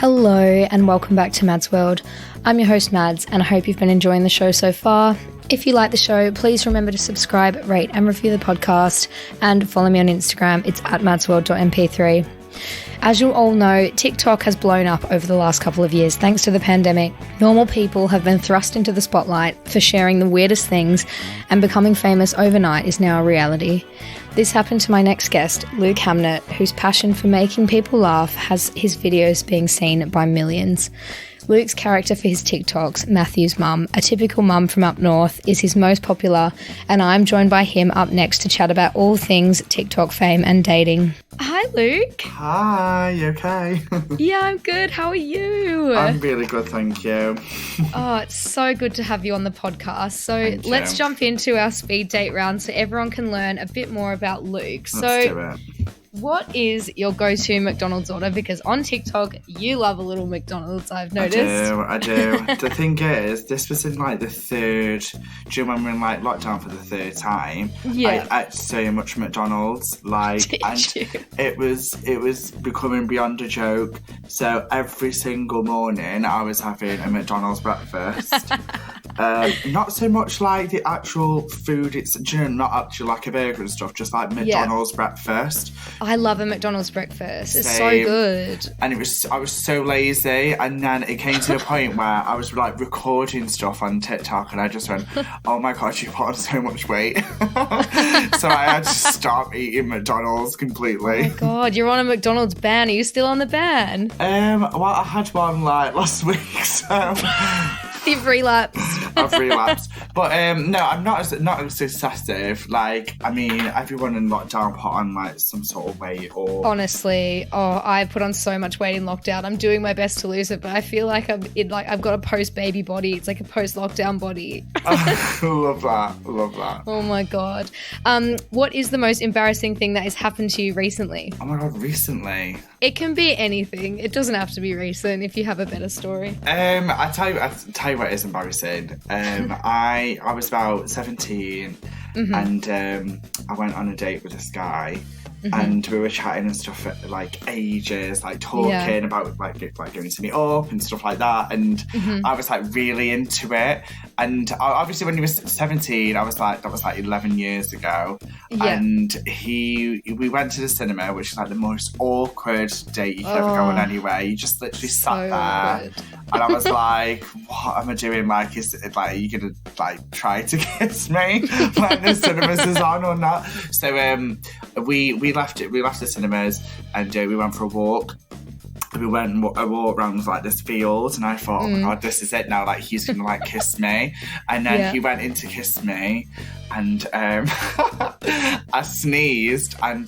Hello and welcome back to Mads World. I'm your host Mads and I hope you've been enjoying the show so far. If you like the show, please remember to subscribe, rate and review the podcast and follow me on Instagram. It's at madsworld.mp3. As you all know, TikTok has blown up over the last couple of years thanks to the pandemic. Normal people have been thrust into the spotlight for sharing the weirdest things, and becoming famous overnight is now a reality. This happened to my next guest, Luke Hamnett, whose passion for making people laugh has his videos being seen by millions. Luke's character for his TikToks, Matthew's mum, a typical mum from up north, is his most popular, and I'm joined by him up next to chat about all things TikTok fame and dating. Hi, Luke. Hi, you okay? Yeah, I'm good. How are you? I'm really good, thank you. Oh, it's so good to have you on the podcast. So let's jump into our speed date round so everyone can learn a bit more about Luke. Let's do it. What is your go-to McDonald's order? Because on TikTok, you love a little McDonald's, I've noticed. I do. The thing is, this was in like the third, during when we were in like lockdown for the third time. Yeah. I ate so much McDonald's, like, it was becoming beyond a joke. So every single morning I was having a McDonald's breakfast. Not so much like the actual food, it's not actually like a burger and stuff, just like McDonald's breakfast. I love a McDonald's breakfast. It's Same. So good. And I was so lazy, and then it came to a point where I was like recording stuff on TikTok and I just went, oh my god, you put on so much weight. So I had to stop eating McDonald's completely. Oh my god, you're on a McDonald's ban. Are you still on the ban? Well, I had one like last week, so You've relapsed. I've relapsed. But no, I'm not as excessive. Like, I mean, everyone in lockdown put on like some sort of weight or... Honestly, I put on so much weight in lockdown. I'm doing my best to lose it, but I feel like I've got a post-baby body. It's like a post-lockdown body. Love that. Oh my god. What is the most embarrassing thing that has happened to you recently? Oh my god, recently? It can be anything. It doesn't have to be recent if you have a better story. I tell you what is embarrassing. I was about 17 and I went on a date with this guy. And we were chatting and stuff for like ages, like talking about like going to meet up and stuff like that. And I was like really into it. And obviously when he was 17, I was like, that was like 11 years ago. Yeah. And we went to the cinema, which is like the most awkward date you could ever go on anywhere. You just literally sat there. Good. And I was like, what am I doing? Like, is it like, are you going to like try to kiss me? Like the cinemas is on or not? So we left the cinemas and we went for a walk. We went and walked around like this field, and I thought, oh my god, this is it now. Like he's gonna like kiss me, and then he went in to kiss me, and I sneezed, and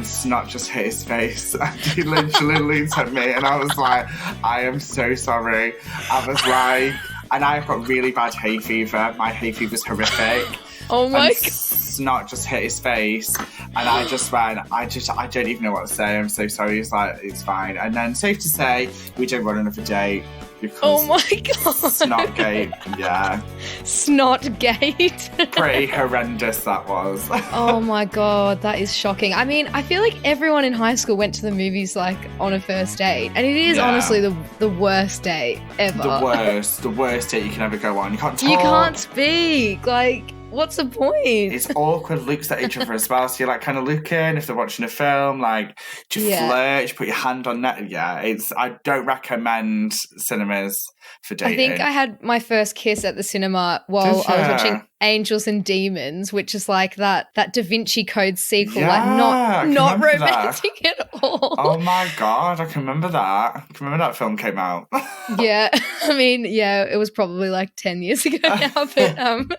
snot just hit his face, and he literally looked at me, and I was like, I am so sorry. I was like, and I've got really bad hay fever. My hay fever was horrific. Oh my god. Snot just hit his face, and I just went, I don't even know what to say. I'm so sorry. He's like, it's fine. And then, safe to say, we didn't run another date because oh my god, Snotgate, yeah, Snotgate, pretty horrendous that was. Oh my god, that is shocking. I mean, I feel like everyone in high school went to the movies like on a first date, and it is honestly the worst date ever. The worst date you can ever go on. You can't talk. You can't speak. Like, what's the point? It's awkward looks at each other as well. So you're like kind of looking if they're watching a film, like do you flirt, do you put your hand on that? Yeah, I don't recommend cinemas for dating. I think I had my first kiss at the cinema while I was watching Angels and Demons, which is like that Da Vinci Code sequel, like not romantic at all. Oh my god, I can remember that. I can remember that film came out. Yeah, I mean, yeah, it was probably like 10 years ago now, but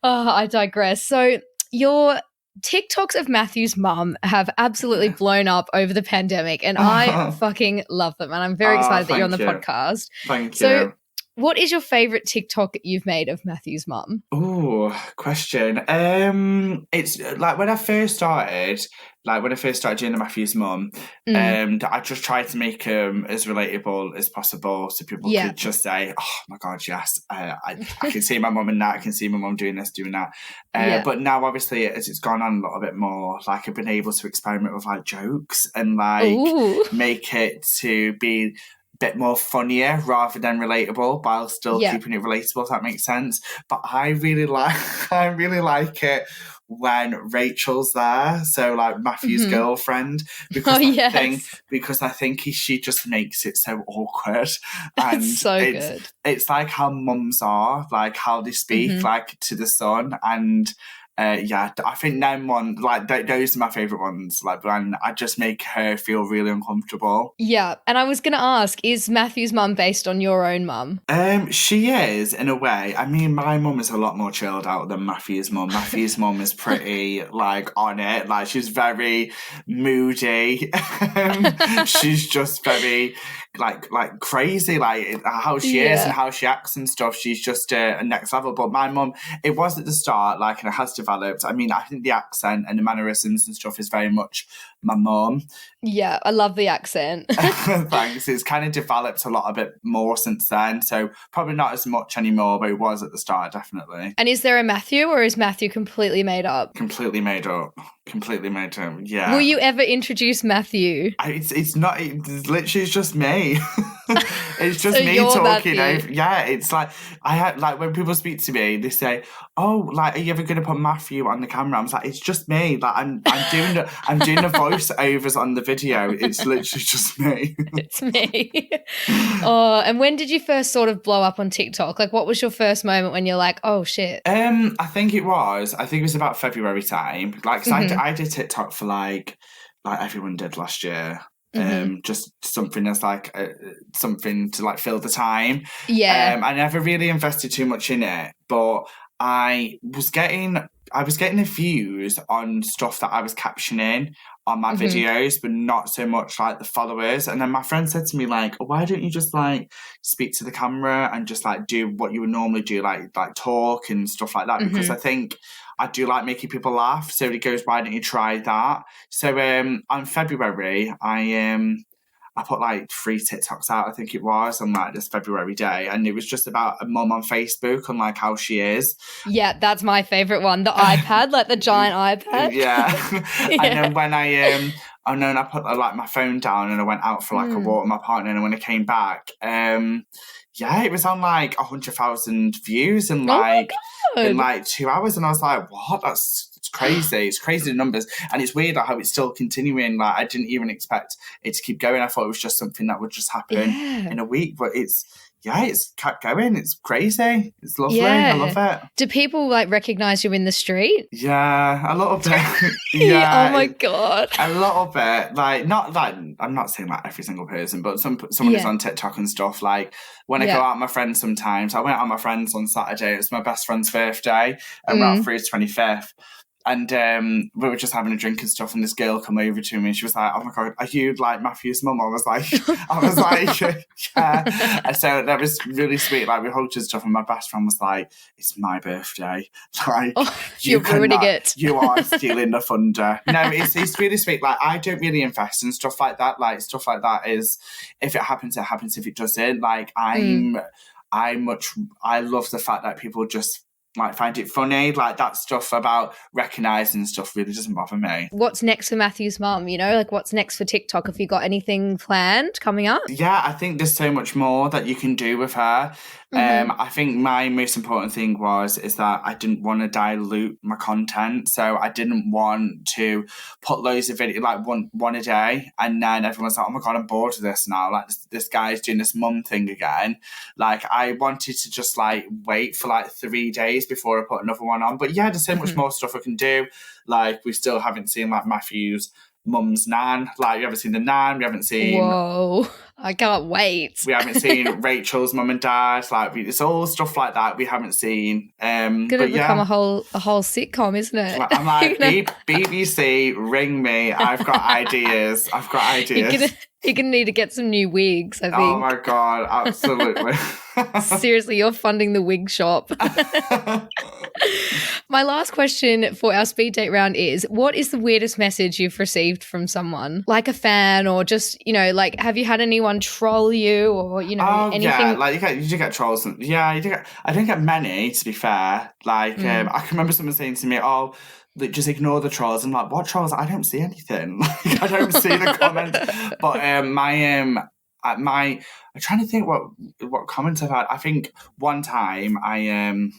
I digress. So your TikToks of Matthew's mum have absolutely blown up over the pandemic, and I fucking love them, and I'm very excited that you're on the podcast. Thank you. So What is your favourite TikTok you've made of Matthew's mum? Oh, question. It's like when I first started doing the Matthews mum, I just tried to make them as relatable as possible, so people could just say, "Oh my god, yes, I can see my mum in that. I can see my mum doing this, doing that." But now, obviously, as it's gone on a little bit more, like I've been able to experiment with like jokes and like make it to be bit more funnier rather than relatable, while still keeping it relatable, if that makes sense. But I really like it when Rachel's there, so like Matthew's girlfriend, because I think she just makes it so awkward. And it's so good. It's like how mums are, like how they speak like to the son, and I think those are my favourite ones. Like when I just make her feel really uncomfortable. Yeah, and I was going to ask, is Matthew's mum based on your own mum? She is, in a way. I mean, my mum is a lot more chilled out than Matthew's mum. Matthew's mum is pretty like on it. Like she's very moody. She's just very like crazy, like how she is and how she acts and stuff. She's just a next level. But my mum, it was at the start, like, and it has developed. I mean, I think the accent and the mannerisms and stuff is very much my mum. Yeah, I love the accent. Thanks. It's kind of developed a lot a bit more since then, so probably not as much anymore, but it was at the start, definitely. And is there a Matthew, or is Matthew completely made up? Completely made up. Yeah. Will you ever introduce Matthew? It's not. It's literally just me. It's just So me you're talking. Matthew. Yeah, it's like I had like when people speak to me, they say, "Oh, like, are you ever going to put Matthew on the camera?" I'm like, "It's just me. Like, I'm doing the voiceovers on the video. It's literally just me." It's me. Oh, and when did you first sort of blow up on TikTok? Like, what was your first moment when you're like, "Oh shit"? I think it was about February time. Like, 'cause I did TikTok for like everyone did last year. Just something as like something to like fill the time. I never really invested too much in it, but I was getting the views on stuff that I was captioning on my videos, but not so much like the followers. And then my friend said to me, like, why don't you just like speak to the camera and just like do what you would normally do, like talk and stuff like that? Because I think I do like making people laugh. So he goes, why don't you try that? So on February, I put like 3 TikToks out, I think it was, on like this February day. And it was just about a mum on Facebook and like how she is. Yeah, that's my favourite one. The iPad, like the giant iPad. Yeah. And then when I put like my phone down and I went out for like a walk with my partner, and when I came back, it was on like 100,000 views in like 2 hours, and I was like, what? It's crazy. It's crazy, the numbers, and it's weird how it's still continuing. Like I didn't even expect it to keep going. I thought it was just something that would just happen in a week, but it's kept going. It's crazy. It's lovely. I love it. Do people like recognize you in the street? Yeah, a little bit. Yeah. Oh my god. A little bit. Like, not like, I'm not saying like every single person, but someone who's on TikTok and stuff. Like when I go out with my friends sometimes, I went out with my friends on Saturday. It was my best friend's birthday, and we're out for his 25th. And we were just having a drink and stuff, and this girl come over to me and she was like, "Oh my god, are you like Matthew's mum?" I was like, yeah. And so that was really sweet. Like we hugged and stuff, and my best friend was like, "It's my birthday. Like you're ruining it. You are stealing the thunder." No, it's really sweet. Like I don't really invest in stuff like that. Like stuff like that is, if it happens, it happens. If it doesn't, like I love the fact that people just like find it funny. Like that stuff about recognising stuff really doesn't bother me. What's next for Matthew's mum? You know, like what's next for TikTok? Have you got anything planned coming up? Yeah, I think there's so much more that you can do with her. I think my most important thing is that I didn't want to dilute my content. So I didn't want to put loads of video, like one a day, and then everyone's like, "Oh my god, I'm bored of this now. Like this guy's doing this mum thing again." Like I wanted to just like wait for like 3 days before I put another one on. But yeah, there's so much more stuff I can do. Like we still haven't seen like Matthew's mum's nan. Like, we haven't seen the nan. We haven't seen... Whoa. I can't wait. We haven't seen Rachel's mum and dad. Like, it's all stuff like that we haven't seen. Gonna become a whole sitcom, isn't it? I'm like, BBC, ring me. I've got ideas. You're gonna need to get some new wigs, I think. Oh my God, absolutely. Seriously, you're funding the wig shop. My last question for our speed date round is, what is the weirdest message you've received from someone? Like a fan, or just, like, have you had anyone troll you, or, anything? Yeah, like you do get trolls. Yeah, you do get, I don't get many, to be fair. Like, I can remember someone saying to me, just ignore the trolls. I'm like, what trolls? I don't see anything. Like, I don't see the comments. But I'm trying to think what comments I've had. I think one time I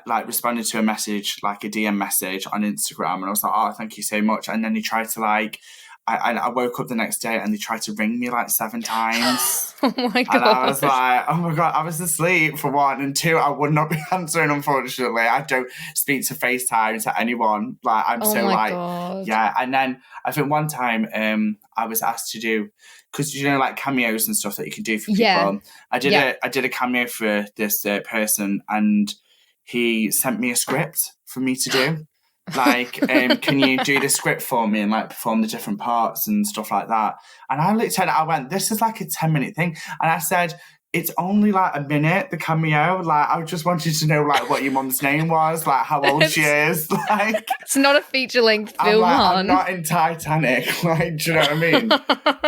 like responded to a message, like a DM message on Instagram, and I was like, oh, thank you so much. And then he tried to like, I woke up the next day and they tried to ring me like 7 times. Oh my God. And I was like, oh my God, I was asleep for 1, and 2, I would not be answering, unfortunately. I don't speak to FaceTime to anyone. Like, I'm God. Yeah. And then I think one time I was asked to do, because like cameos and stuff that you can do for people. Yeah. I did a cameo for this person, and he sent me a script for me to do. Like, can you do the script for me and like perform the different parts and stuff like that? And I looked at it, I went, this is like a 10-minute thing. And I said, it's only like a minute, the cameo. Like, I just wanted to know like what your mum's name was, like how old she is. Like, it's not a feature-length film, I'm not in Titanic. Like, do you know what I mean?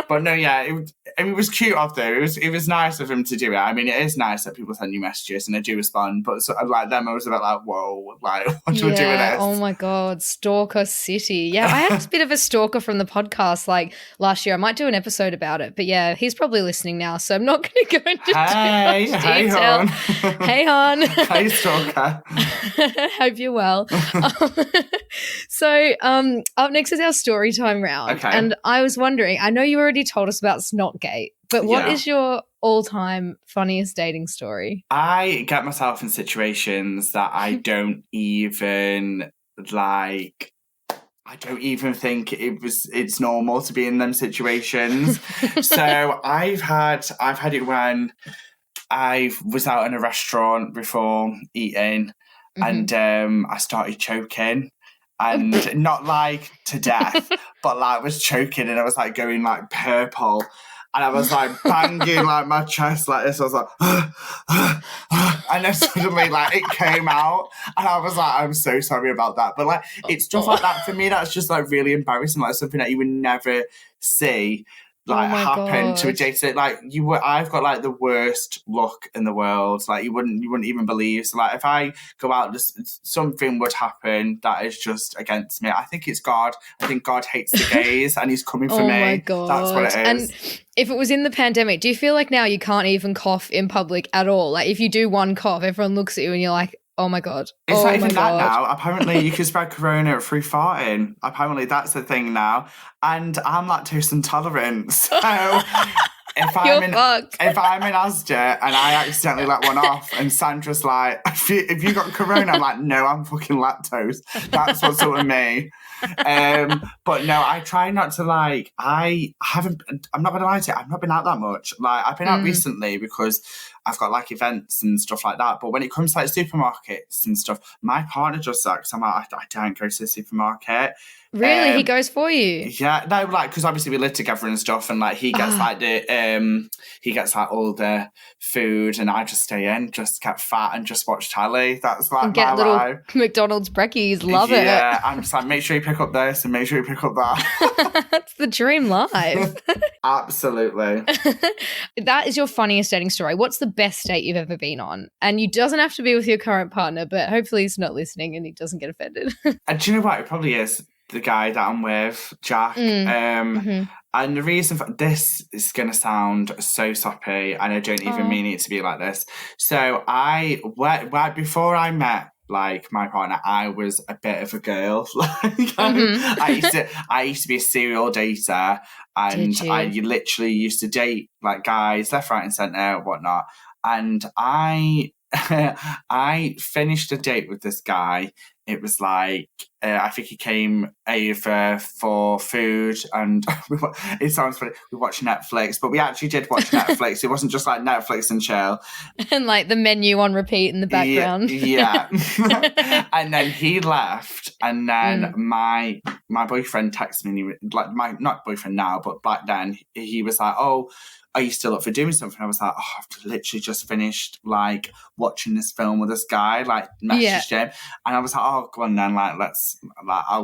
But no, yeah, it was cute of though. It was nice of him to do it. I mean, it is nice that people send you messages and I do respond. But like them, I was a bit like, whoa, like what do we do with this? Oh my God, Stalker City. Yeah, I had a bit of a stalker from the podcast like last year. I might do an episode about it. But yeah, he's probably listening now, so I'm not going to go into hey, too much hey, detail. hon. Hey, hon. Hey, stalker. Hope you're well. So up next is our story time round. Okay. And I was wondering, I know you already told us about Snotgate, but what is your all-time funniest dating story? I get myself in situations that I don't even like. I don't even think it's normal to be in them situations. So I've had it when I was out in a restaurant before eating, and I started choking. And not like to death, but like was choking, and I was like going like purple, and I was like banging like my chest like this. I was like, and then suddenly like it came out, and I was like, I'm so sorry about that. But like it's stuff like that for me that's just like really embarrassing, like something that you would never see like happen to a date. Like I've got like the worst luck in the world. Like you wouldn't even believe. So like if I go out, just something would happen that is just against me. I think it's God. I think God hates the gays and he's coming for me. Oh my God. That's what it is. And if it was in the pandemic, do you feel like now you can't even cough in public at all? Like if you do one cough, everyone looks at you and you're like, oh my God. It's not even that now. Apparently you can spread corona through farting. Apparently that's the thing now. And I'm lactose intolerant. So if I'm in Asda and I accidentally let one off and Sandra's like, if you got corona, I'm like, no, I'm fucking lactose. That's what's up with me. But no, I try not to like, I'm not going to lie to you, I've not been out that much. Like I've been out recently because I've got like events and stuff like that. But when it comes to like supermarkets and stuff, my partner does that because I'm like, I don't go to the supermarket. Really? He goes for you? Yeah, no, like, because obviously we live together and stuff, and like he gets like he gets like all the food, and I just stay in, just get fat and just watch telly. That's like and get my little life. McDonald's brekkies, love it. Yeah, I'm just like, make sure you pick up this and make sure you pick up that. That's the dream life. Absolutely. That is your funniest dating story. What's the best date you've ever been on? And you doesn't have to be with your current partner, but hopefully he's not listening and he doesn't get offended. And do you know what? It probably is the guy that I'm with, Jack. And the reason for this is going to sound so soppy, and I don't even mean it to be like this. So before I met like my partner, I was a bit of a girl. Like I used to be a serial dater, and I literally used to date like guys left, right, and centre, whatnot. And I I finished a date with this guy. It was like, I think he came over for food and it sounds funny. We watched Netflix, but we actually did watch Netflix. It wasn't just like Netflix and chill. And like the menu on repeat in the background. Yeah. And then he left. And then my boyfriend texted me, and like my, not boyfriend now, but back then he was like, oh, are you still up for doing something? I was like, oh, I've literally just finished like watching this film with this guy, like messaged him. And I was like, oh, go on then, like,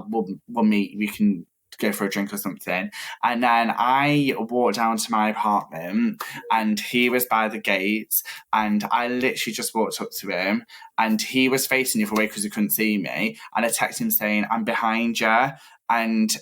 we'll meet, we can go for a drink or something. And then I walked down to my apartment and he was by the gates and I literally just walked up to him and he was facing the other way because he couldn't see me. And I texted him saying, I'm behind you. And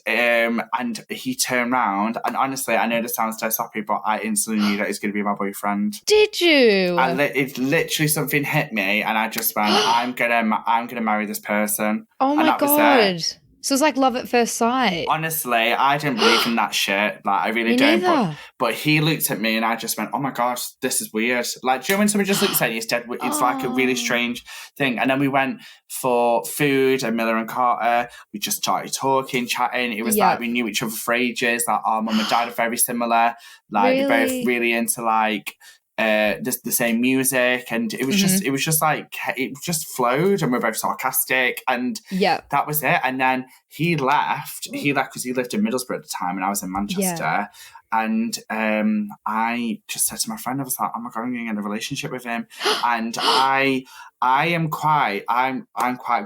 he turned around, and honestly, I know this sounds so soppy, but I instantly knew that he's going to be my boyfriend. Did you? It's literally something hit me, and I just went, I'm gonna marry this person. Oh my God! So it's like love at first sight. Honestly, I didn't believe in that shit. Like, I really don't. But he looked at me and I just went, oh my gosh, this is weird. Like, do you know when somebody just looks at you, it's like a really strange thing. And then we went for food at Miller and Carter. We just started talking, chatting. It was like we knew each other for ages. Like, our mum and dad are very similar. Like, they're both really into like the same music, and it was just like it just flowed, and we're both sarcastic, and that was it. And then he left because he lived in Middlesbrough at the time and I was in Manchester. And I just said to my friend, I was like, oh my God, I'm going to get in a relationship with him. And I'm quite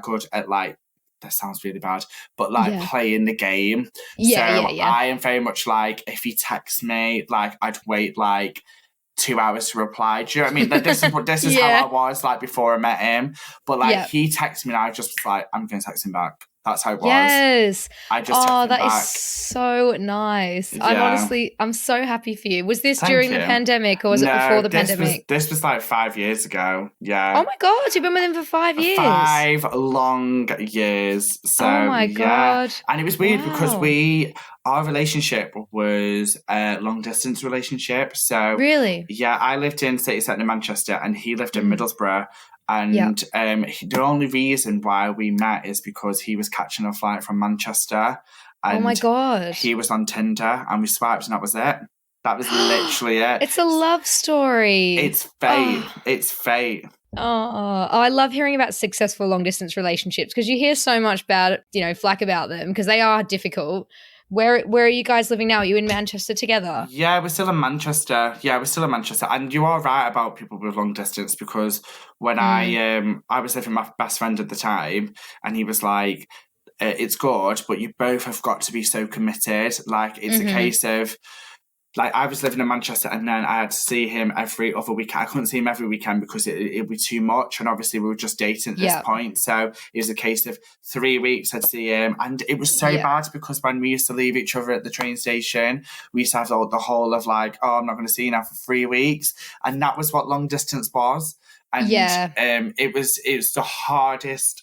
good at, like, that sounds really bad, but like playing the game. I am very much like, if he texts me, like, I'd wait like 2 hours to reply. Do you know what I mean? Like, this is how I was like before I met him. But like he texted me and I just was like, I'm going to text him back. That's how it was. Yes. I just texted him that back. Is so nice. I'm so happy for you. Was this during the pandemic or was it before the pandemic? This was like 5 years ago. Yeah. Oh my God, you've been with him for 5 years. 5 long years. So, oh my God. And it was weird because our relationship was a long distance relationship. So really? Yeah, I lived in city centre Manchester and he lived in Middlesbrough. And the only reason why we met is because he was catching a flight from Manchester. And oh my God. he was on Tinder and we swiped and that was it. That was literally it. It's a love story. It's fate. It's fate. Oh, I love hearing about successful long distance relationships because you hear so much about, flack about them because they are difficult. Where are you guys living now? Are you in Manchester together? Yeah, we're still in Manchester. And you are right about people with long distance because when I was living with my best friend at the time and he was like, it's good, but you both have got to be so committed. Like, it's a case of, like, I was living in Manchester and then I had to see him every other weekend. I couldn't see him every weekend because it would be too much. And obviously we were just dating at this point. So it was a case of 3 weeks I'd see him. And it was so bad because when we used to leave each other at the train station, we used to have the whole of like, oh, I'm not going to see you now for 3 weeks. And that was what long distance was. And it was the hardest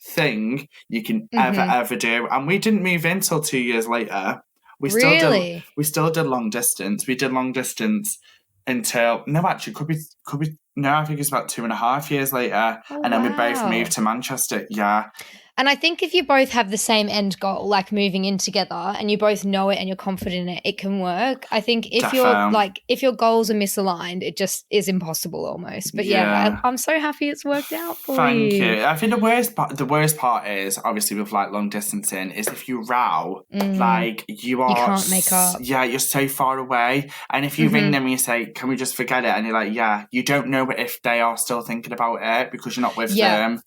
thing you can ever do. And we didn't move in till 2 years later. We still did long distance. We did long distance until I think it was about 2.5 years later. And then we both moved to Manchester. Yeah. And I think if you both have the same end goal, like moving in together, and you both know it and you're confident in it, it can work. I think if your goals are misaligned, it just is impossible almost. But I'm so happy it's worked out for you. Thank you. I think the worst part is obviously with like long distancing is if you row, like you can't make up. Yeah, you're so far away, and if you ring them and you say, "Can we just forget it?" and you're like, "Yeah," you don't know if they are still thinking about it because you're not with them.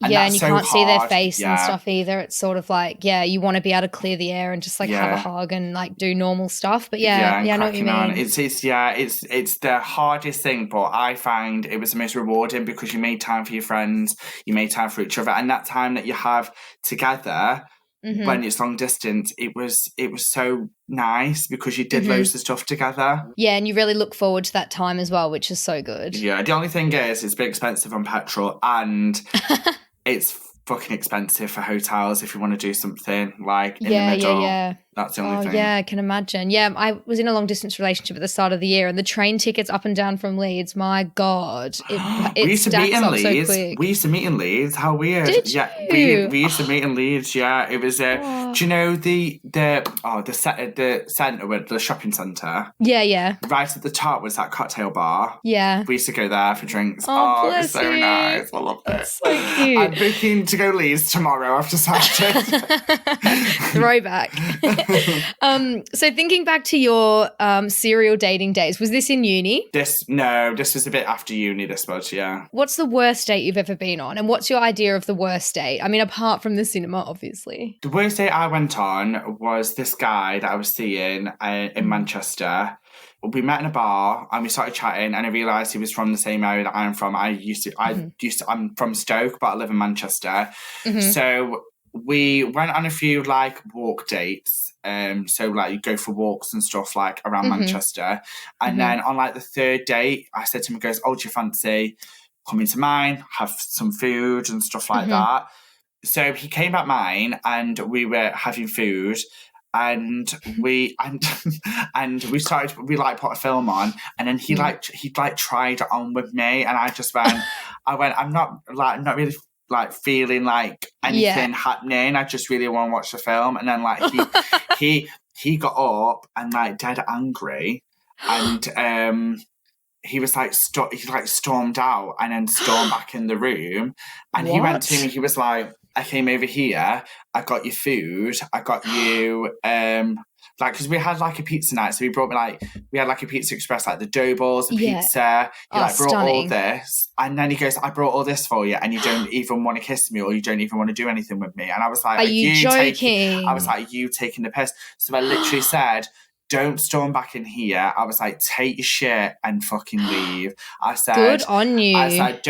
And you can't see their face and stuff either. It's sort of like, you want to be able to clear the air and just like have a hug and like do normal stuff. But I know what you mean. It's the hardest thing, but I find it was the most rewarding because you made time for your friends, you made time for each other, and that time that you have together when it's long distance, it was so nice because you did loads of stuff together. Yeah, and you really look forward to that time as well, which is so good. Yeah, the only thing is it's a bit expensive on petrol and it's fucking expensive for hotels if you want to do something like in the middle. That's the only Oh, thing. yeah, I can imagine. Yeah, I was in a long-distance relationship at the start of the year, and the train tickets up and down from Leeds, my God, it We used to meet stacks in up so Leeds. quick. We used to meet in Leeds. How weird. Did Yeah, you? we used to meet in Leeds. Yeah, it was. Oh. Do you know the centre with the shopping centre? Yeah. Right at the top was that cocktail bar. Yeah. We used to go there for drinks. Oh, it was bless so you. nice. I loved it. That's so cute. I'm booking to go Leeds tomorrow. I've decided. Throwback. So thinking back to your serial dating days, was this in uni? This was a bit after uni, this was, yeah. What's the worst date you've ever been on? And what's your idea of the worst date? I mean, apart from the cinema, obviously. The worst date I went on was this guy that I was seeing in Manchester. We met in a bar and we started chatting, and I realised he was from the same area that I'm from. I'm from Stoke, but I live in Manchester. So we went on a few like walk dates. So like you go for walks and stuff like around Manchester. And then on like the third date, I said to him, he goes, "Oh, do you fancy coming to mine, have some food and stuff like that?" So he came at mine and we were having food. And we started, we like put a film on, and then he tried it on with me, and I just went, I'm not really like feeling like anything happening. I just really want to watch the film. And then like he got up and like dead angry, and he was like he stormed out and then stormed back in the room, and he went to me. He was like, "I came over here, I got you food, I got you, because we had like a pizza night, so we had like a Pizza Express, like the dough balls, the pizza, he like brought all this, and then he goes, "I brought all this for you, and you don't even want to kiss me, or you don't even want to do anything with me." And I was like, Are you joking? I was like, "Are you taking the piss?" So I literally said, "Don't storm back in here." I was like, "Take your shit and fucking leave." I said, "Good on you." I said,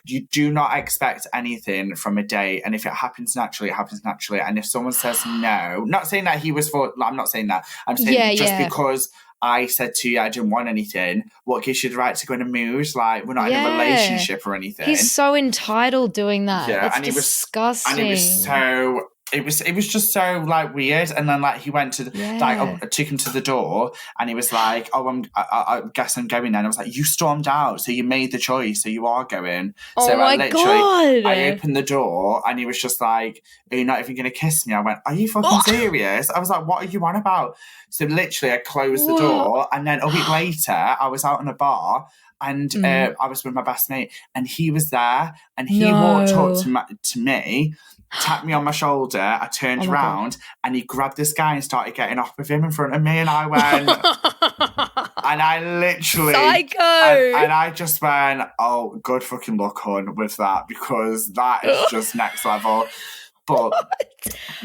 you do not expect anything from a date. And if it happens naturally, it happens naturally. And if someone says no, not saying that he was I'm not saying that. I'm saying because I said to you I didn't want anything, what gives you the right to go in a mood? Like, we're not in a relationship or anything. He's so entitled doing that. Yeah, that's disgusting. It was just so like weird. And then like he went to I took him to the door, and he was like, "Oh, I guess I'm going then." I was like, "You stormed out, so you made the choice, so you are going." So my God. I opened the door, and he was just like, "Are you not even going to kiss me?" I went, "Are you fucking serious?" I was like, "What are you on about?" So literally I closed the door, and then a week later I was out in a bar, and I was with my best mate, and he was there, and he walked up to me, tapped me on my shoulder. I turned around, and he grabbed this guy and started getting off with him in front of me, and I went, and I literally, psycho, and I just went, "Oh, good fucking luck, hon, with that, because that is just next level." But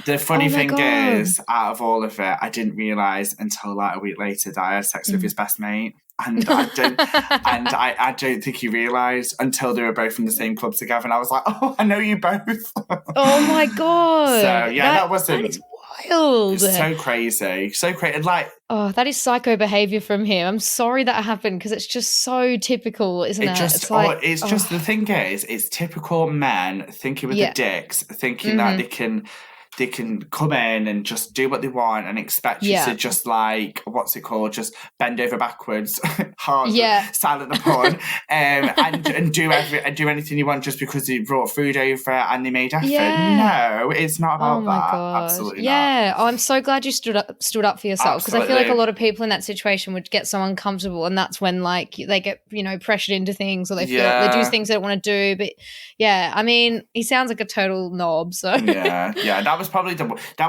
the funny thing is, out of all of it, I didn't realise until like a week later that I had sex with his best mate. And I don't think he realised until they were both in the same club together. And I was like, "Oh, I know you both." Oh my God. So yeah, that wasn't. That is wild. So crazy. So crazy. Like, oh, that is psycho behaviour from him. I'm sorry that happened, because it's just so typical, isn't it? Just the thing is, it's typical men thinking with their dicks, thinking that they can come in and just do what they want and expect you to just like, what's it called, just bend over backwards, hard, silent the pun, and do anything you want just because they brought food over and they made effort. No, it's not about that. God. Absolutely not. Oh, I'm so glad you stood up for yourself, because I feel like a lot of people in that situation would get so uncomfortable, and that's when like they get pressured into things, or they feel like they do things they don't want to do. But yeah, I mean, he sounds like a total knob. So that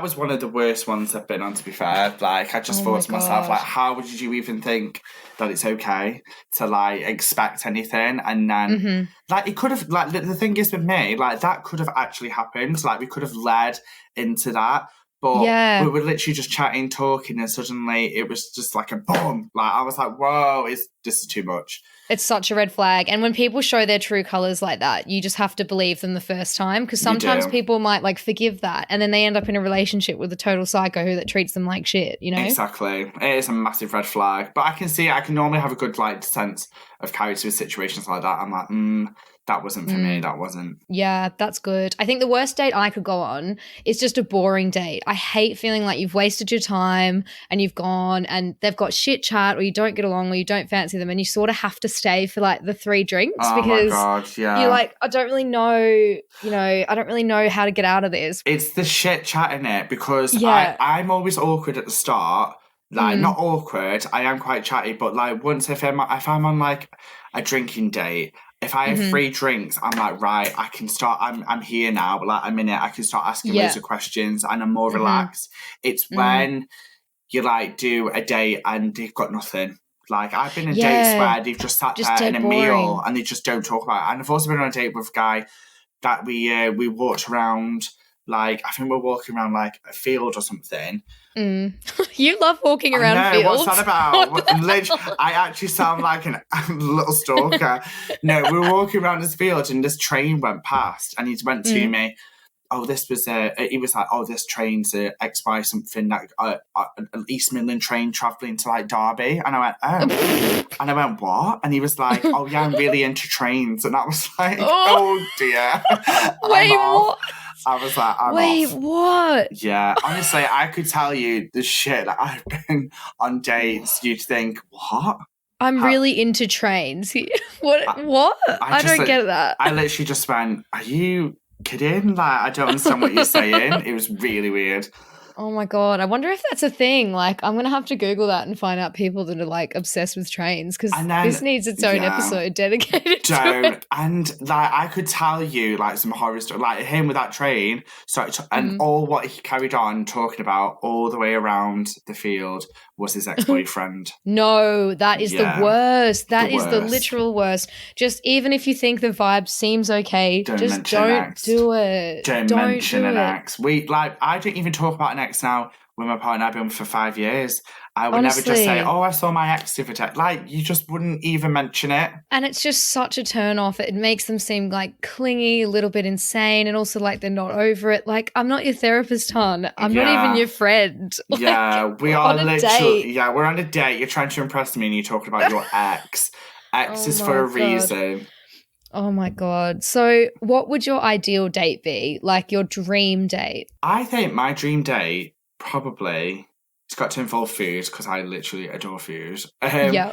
was one of the worst ones I've been on, to be fair. Like, I just thought to myself, like, how would you even think that it's okay to like expect anything? And then like it could have, like, the thing is with me, like, that could have actually happened. Like, we could have led into that. But we were literally just chatting, talking, and suddenly it was just like a boom. Like, I was like, whoa, this is too much. It's such a red flag. And when people show their true colours like that, you just have to believe them the first time, because sometimes people might like forgive that, and then they end up in a relationship with a total psycho that treats them like shit, Exactly. It is a massive red flag. But I can normally have a good like sense of character with situations like that. I'm like, that wasn't for me. That wasn't. Yeah, that's good. I think the worst date I could go on is just a boring date. I hate feeling like you've wasted your time and you've gone and they've got shit chat or you don't get along or you don't fancy them and you sort of have to stay for like the 3 drinks because my God, yeah. you're like, I don't really know, I don't really know how to get out of this. It's the shit chat in it because I'm always awkward at the start. Like, not awkward, I am quite chatty, but like once if I'm on like a drinking date, if I have 3 drinks, I'm like, right, I can start, I'm here now, like I'm in it, I can start asking loads of questions and I'm more relaxed. It's when you like do a date and they've got nothing. Like I've been on dates where they've just sat there in a meal and they just don't talk about it. And I've also been on a date with a guy that we walked around, like, I think we're walking around like a field or something. You love walking around fields. What's that about? I actually sound like a little stalker. No, we were walking around this field and this train went past and he went to me, oh, this was he was like, oh, this train's XY something, like an East Midland train travelling to like Derby. And I went, oh. And I went, what? And he was like, oh yeah, I'm really into trains. And I was like, oh dear. Wait, what? I was like, wait, what? Yeah, honestly, I could tell you the shit that I've been on dates. You'd think, what? I'm really into trains. What? I don't get that. I literally just went, are you kidding? Like, I don't understand what you're saying. It was really weird. Oh my God. I wonder if that's a thing. Like, I'm going to have to Google that and find out people that are like obsessed with trains because this needs its own episode dedicated to it. And like, I could tell you like some horror story, like him with that train. And all what he carried on talking about all the way around the field was his ex-boyfriend. No, that is the worst. That is the literal worst. Just even if you think the vibe seems okay, don't do it. Don't mention an ex. I don't even talk about an ex now with my partner I've been with for 5 years. I would never just say, oh, I saw my ex the other day. Like, you just wouldn't even mention it. And it's just such a turn off. It makes them seem like clingy, a little bit insane, and also like they're not over it. Like, I'm not your therapist, hon. I'm not even your friend. Yeah, we are literally. Yeah, we're on a date. You're trying to impress me and you're talking about your ex. Ex is for a reason. Oh my God. So what would your ideal date be? Like your dream date? I think my dream date probably, it's got to involve food because I literally adore food. Yeah.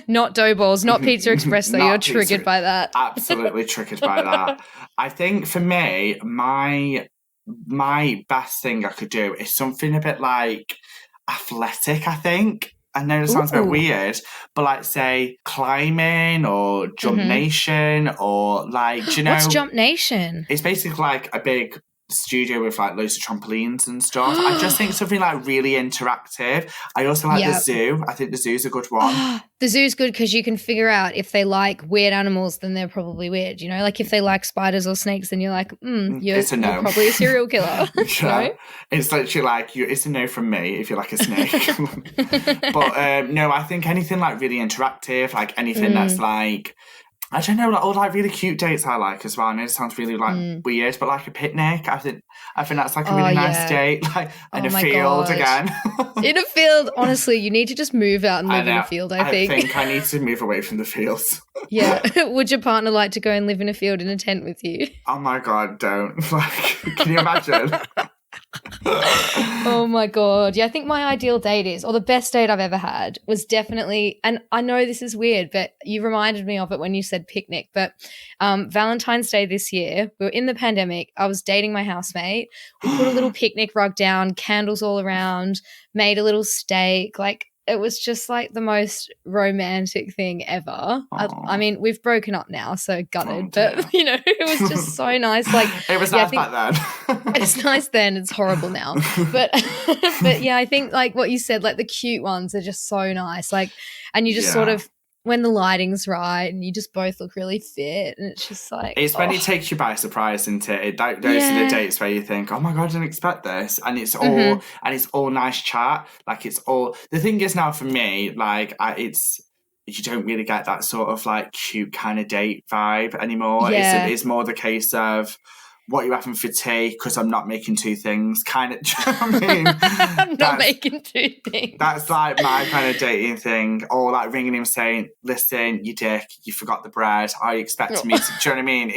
Not dough balls, not Pizza Express though. You're triggered by that. Absolutely triggered by that. I think for me, my best thing I could do is something a bit like athletic, I think. I know it sounds a bit weird, but like say climbing or Jump Nation or like, do you know? What's Jump Nation? It's basically like a big studio with like loads of trampolines and stuff. I just think something like really interactive. I also like the zoo. I think the zoo's a good one. The zoo's good because you can figure out if they like weird animals, then they're probably weird. You know, like if they like spiders or snakes, then you're like, you're probably a serial killer. Yeah. No? It's literally like, it's a no from me if you like a snake. But no, I think anything like really interactive, like anything that's like, I don't know, like all like really cute dates I like as well. I know it sounds really like weird, but like a picnic, I think that's like a really nice date. Like in a field again. In a field, honestly, you need to just move out and live in a field, I think. I think I need to move away from the fields. Yeah. Would your partner like to go and live in a field in a tent with you? Oh my God, don't. Like, can you imagine? Oh my God. Yeah, I think my ideal date is, or the best date I've ever had was definitely, and I know this is weird, but you reminded me of it when you said picnic, but Valentine's Day this year, we were in the pandemic, I was dating my housemate, we put a little picnic rug down, candles all around, made a little steak, like it was just like the most romantic thing ever. I mean, we've broken up now, so gutted, but you know, it was just so nice. Like it was nice back then. It's nice then. It's horrible now, but yeah, I think like what you said, like the cute ones are just so nice. Like, and you just sort of, when the lighting's right and you just both look really fit and it's just like... It's when it takes you by surprise, isn't it? Those are the dates where you think, oh my God, I didn't expect this. And it's all and it's all nice chat. Like it's all... The thing is now for me, like you don't really get that sort of like cute kind of date vibe anymore. Yeah. It's more the case of, what are you having for tea? Because I'm not making two things. Kind of, do you know what I mean? I'm not making two things. That's like my kind of dating thing. Or like ringing him saying, listen, you dick, you forgot the bread. Are you expecting me to, do you know what I mean?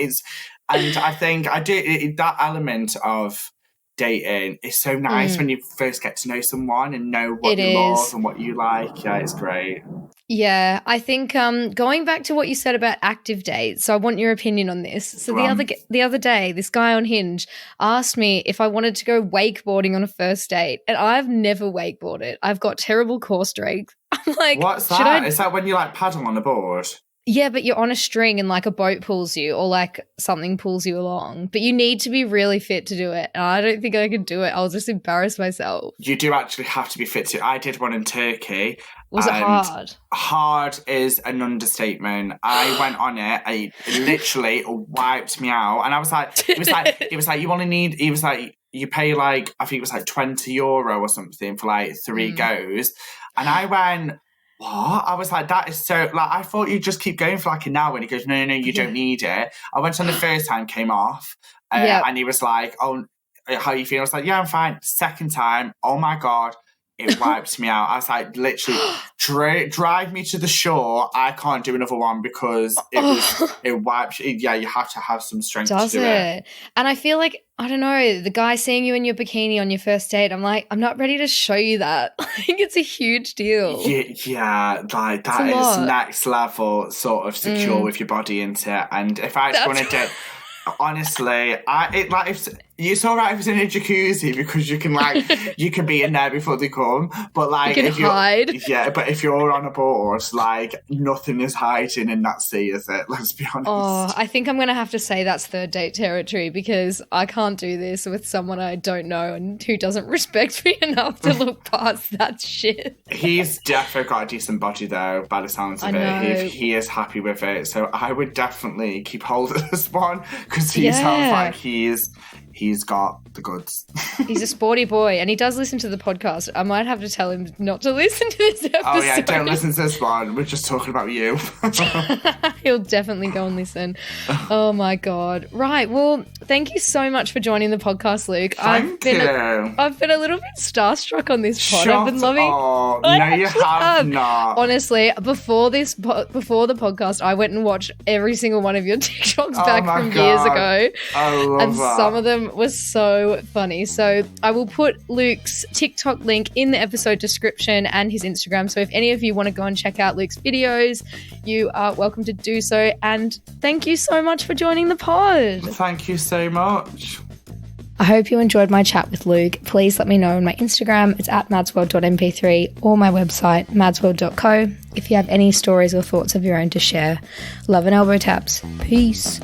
And I think that element of dating is so nice when you first get to know someone and know what you love and what you like. Yeah, it's great. Yeah, I think going back to what you said about active dates, so I want your opinion on this. So the other day, this guy on Hinge asked me if I wanted to go wakeboarding on a first date, and I've never wakeboarded. I've got terrible core strength. I'm like, what's that? Is that when you like paddle on a board? Yeah, but you're on a string and like a boat pulls you or like something pulls you along. But you need to be really fit to do it. And I don't think I could do it. I'll just embarrass myself. You do actually have to be fit to. I did one in Turkey. Was it hard? Hard is an understatement. I went on it. It literally wiped me out. And I was like, it was like you only need, it was like, you pay like, I think it was like €20 or something for like 3 goes. And I went, what? I was like, that is so, like, I thought you'd just keep going for like an hour. And he goes, no, you don't need it. I went on the first time, came off, and he was like, oh, how are you feeling? I was like, yeah, I'm fine. Second time, oh my God, it wiped me out. I was like, literally, drive me to the shore. I can't do another one because it wipes. Yeah, you have to have some strength to do it. And I feel like, I don't know, the guy seeing you in your bikini on your first date, I'm like, I'm not ready to show you that. I think it's a huge deal. Yeah, like that is next level sort of secure with your body into it. And if I actually want to date, honestly, it's all right if it's in a jacuzzi because you can you can be in there before they come. But like, you can hide. Yeah, but if you're on a board, like nothing is hiding in that sea, is it? Let's be honest. Oh, I think I'm gonna have to say that's third date territory because I can't do this with someone I don't know and who doesn't respect me enough to look past that shit. He's definitely got a decent body though, by the sounds of it. He is happy with it, so I would definitely keep hold of this one because he sounds like he's got the goods. He's a sporty boy and he does listen to the podcast. I might have to tell him not to listen to this episode. Oh yeah, don't listen to this one. We're just talking about you. He'll definitely go and listen. Oh my God. Right. Well, thank you so much for joining the podcast, Luke. I've been a little bit starstruck on this pod. I've been loving you have not. Honestly, before the podcast, I went and watched every single one of your TikToks back from years ago. I love that. Some of them was so funny. So I will put Luke's TikTok link in the episode description and his Instagram. So if any of you want to go and check out Luke's videos, you are welcome to do so. And thank you so much for joining the pod. Thank you so much. I hope you enjoyed my chat with Luke. Please let me know on my Instagram. It's at madsworld.mp3 or my website, madsworld.co, if you have any stories or thoughts of your own to share. Love and elbow taps. Peace.